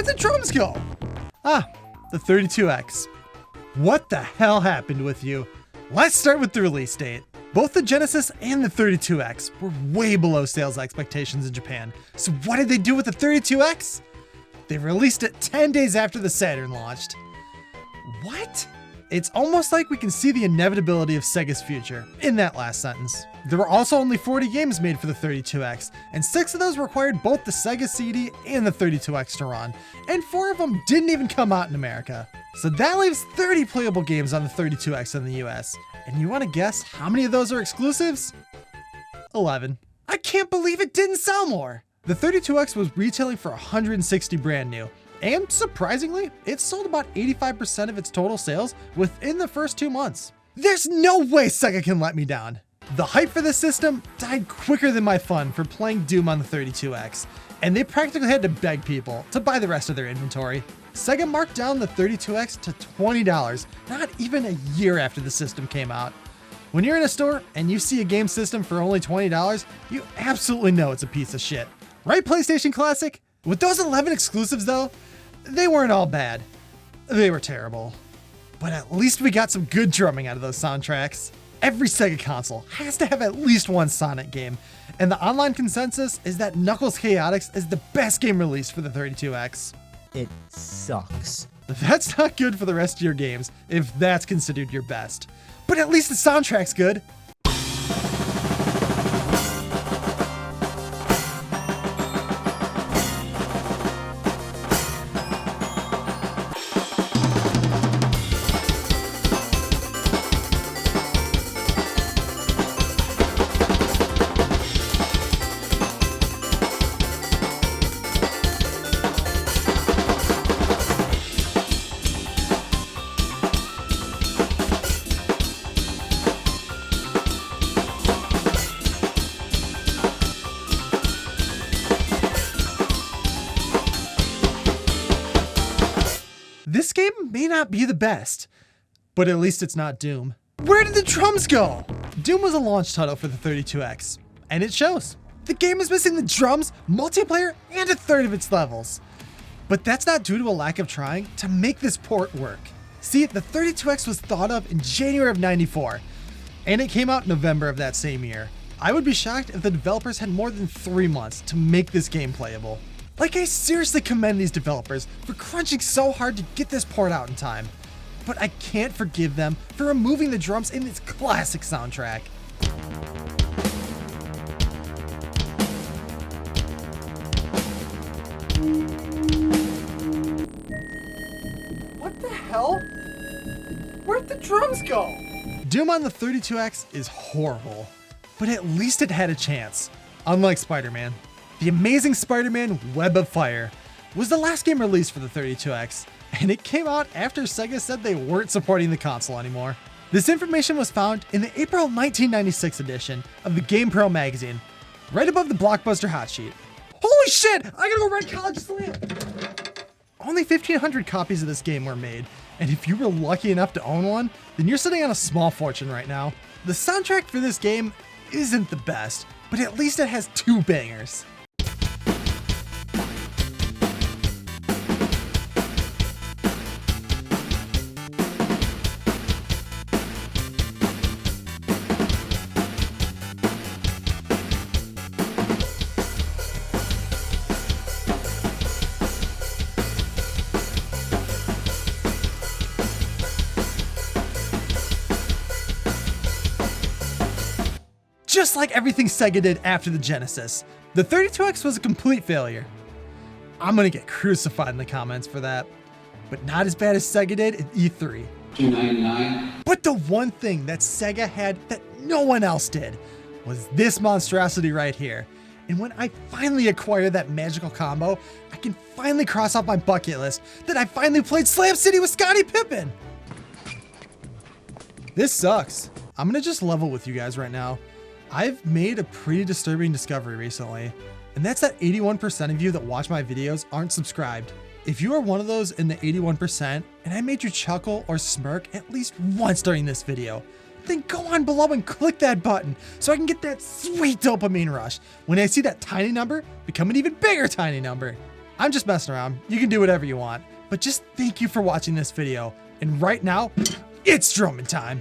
Where'd the drums go? Ah, the 32X. What the hell happened with you? Let's start with the release date. Both the Genesis and the 32X were way below sales expectations in Japan. So what did they do with the 32X? They released it 10 days after the Saturn launched. What? It's almost like we can see the inevitability of Sega's future in that last sentence. There were also only 40 games made for the 32X, and 6 of those required both the Sega CD and the 32X to run, and 4 of them didn't even come out in America. So that leaves 30 playable games on the 32X in the US. And you want to guess how many of those are exclusives? 11. I can't believe it didn't sell more. The 32X was retailing for $160 brand new, and surprisingly, it sold about 85% of its total sales within the first 2 months. There's no way Sega can let me down. The hype for this system died quicker than my fun for playing Doom on the 32X, and they practically had to beg people to buy the rest of their inventory. Sega marked down the 32X to $20, not even a year after the system came out. When you're in a store and you see a game system for only $20, you absolutely know it's a piece of shit. Right, PlayStation Classic? With those 11 exclusives though, they weren't all bad. They were terrible. But at least we got some good drumming out of those soundtracks. Every Sega console has to have at least one Sonic game, and the online consensus is that Knuckles Chaotix is the best game released for the 32X. It sucks. That's not good for the rest of your games, if that's considered your best. But at least the soundtrack's good. This game may not be the best, but at least it's not Doom. Where did the drums go? Doom was a launch title for the 32X, and it shows. The game is missing the drums, multiplayer, and a third of its levels. But that's not due to a lack of trying to make this port work. See, the 32X was thought of in January of '94, and it came out in November of that same year. I would be shocked if the developers had more than 3 months to make this game playable. Like, I seriously commend these developers for crunching so hard to get this port out in time. But I can't forgive them for removing the drums in its classic soundtrack. What the hell? Where'd the drums go? Doom on the 32X is horrible, but at least it had a chance, unlike Spider-Man. The Amazing Spider-Man Web of Fire was the last game released for the 32X, and it came out after Sega said they weren't supporting the console anymore. This information was found in the April 1996 edition of the GamePro magazine, right above the Blockbuster hot sheet. Holy shit! I gotta go write College Slam! Only 1,500 copies of this game were made, and if you were lucky enough to own one, then you're sitting on a small fortune right now. The soundtrack for this game isn't the best, but at least it has 2 bangers. Just like everything Sega did after the Genesis, the 32X was a complete failure. I'm gonna get crucified in the comments for that, but not as bad as Sega did at E3. $2.99. But the one thing that Sega had that no one else did was this monstrosity right here. And when I finally acquire that magical combo, I can finally cross off my bucket list that I finally played Slam City with Scottie Pippen. This sucks. I'm gonna just level with you guys right now. I've made a pretty disturbing discovery recently, and that's that 81% of you that watch my videos aren't subscribed. If you are one of those in the 81% and I made you chuckle or smirk at least once during this video, then go on below and click that button so I can get that sweet dopamine rush when I see that tiny number become an even bigger tiny number. I'm just messing around. You can do whatever you want. But just thank you for watching this video. And right now, it's drumming time.